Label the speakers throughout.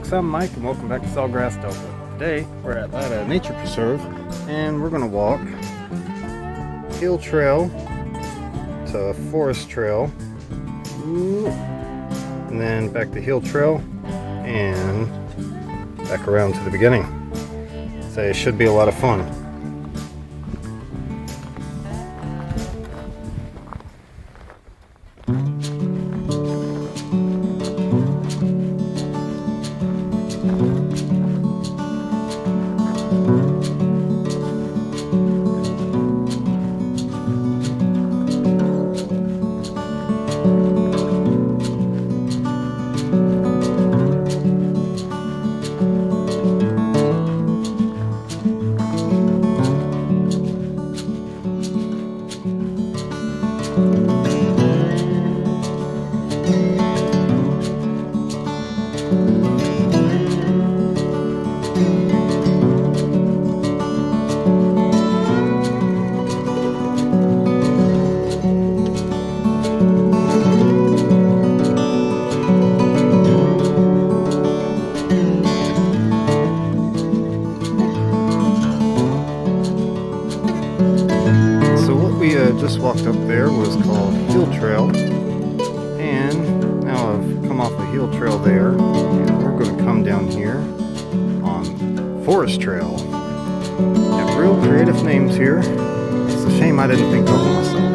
Speaker 1: folks, I'm Mike and welcome back to Sawgrass Delta. Today we're at Latta Nature Preserve and we're going to walk hill trail to forest trail and then back to hill trail and back around to the beginning. So it should be a lot of fun. Just walked up there was called Hill Trail, and now I've come off the Hill Trail there and we're going to come down here on Forest Trail. Got real creative names here. It's a shame I didn't think of them myself.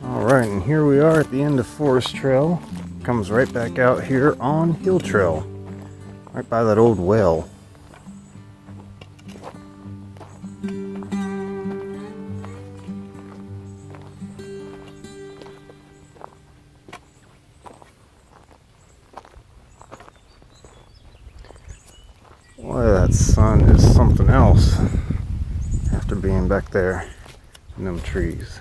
Speaker 1: Alright, and here we are at the end of Forest Trail. Comes right back out here on Hill Trail, right by that old well. stand back there in them trees.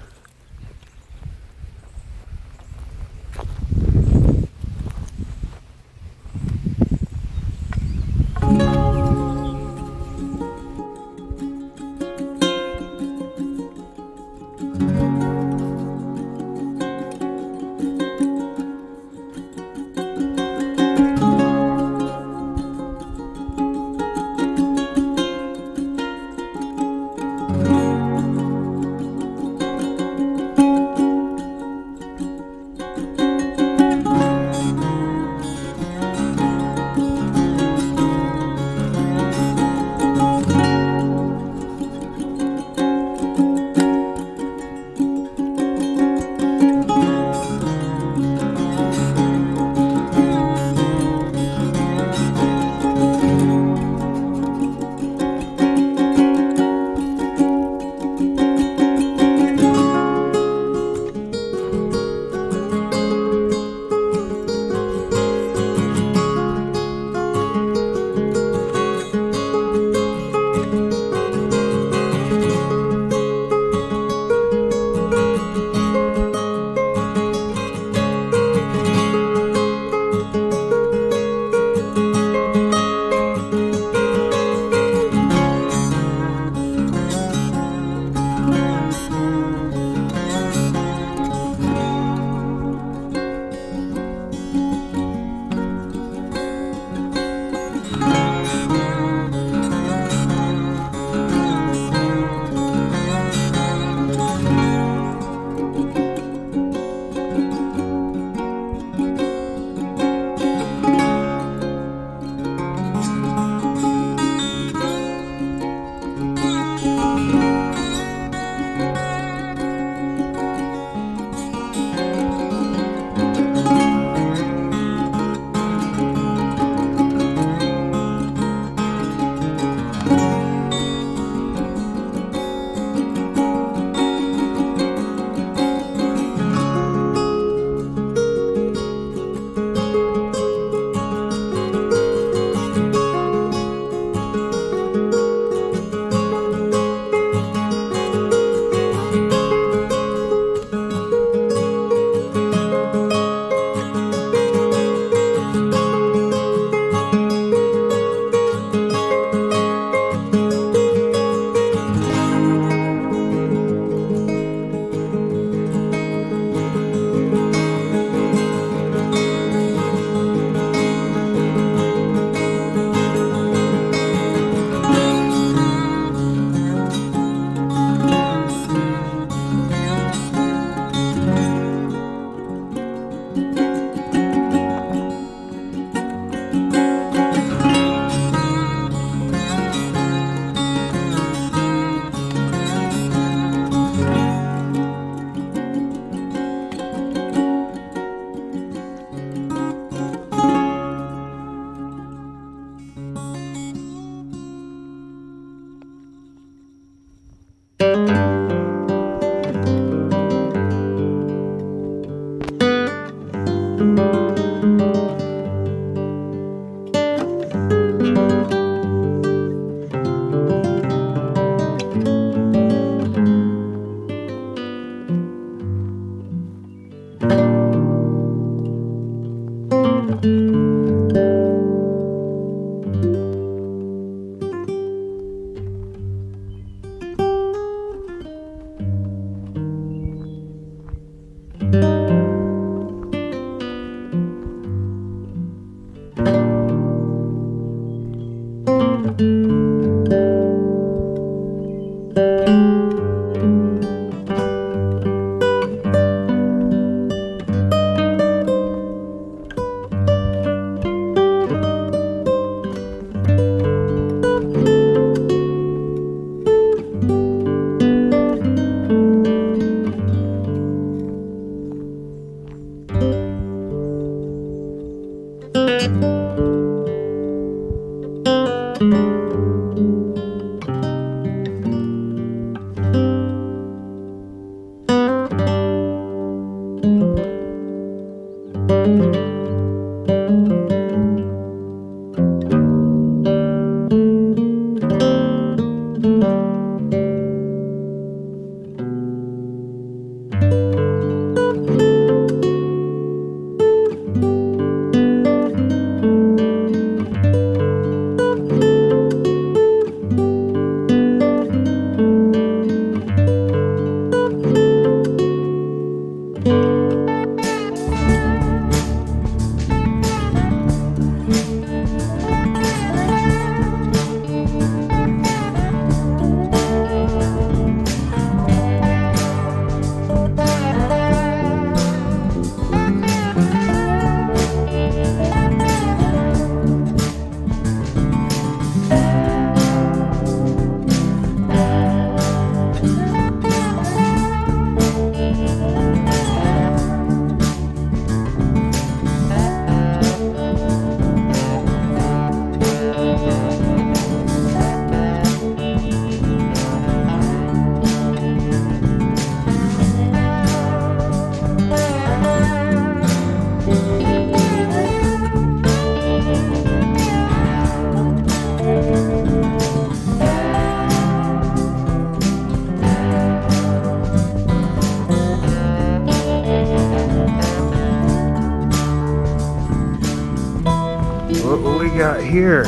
Speaker 1: here.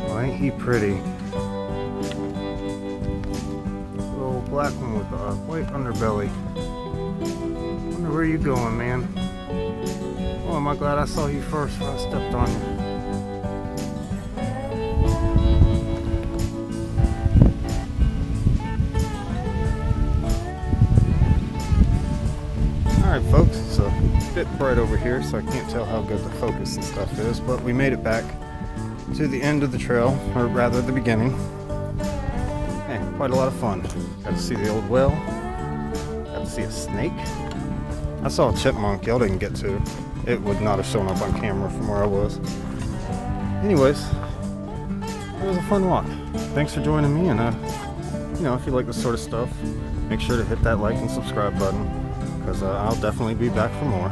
Speaker 1: Oh, ain't he pretty? Little black one with a white underbelly. Wonder where you going, man? Oh, am I glad I saw you first before I stepped on you. Alright folks, it's a bit bright over here, so I can't tell how good the focus and stuff is, but we made it back to the end of the trail, or rather the beginning. Hey, quite a lot of fun. Got to see the old well, got to see a snake. I saw a chipmunk y'all didn't get to. It would not have shown up on camera from where I was. Anyways, it was a fun walk. Thanks for joining me, and you know, if you like this sort of stuff, make sure to hit that like and subscribe button, because I'll definitely be back for more.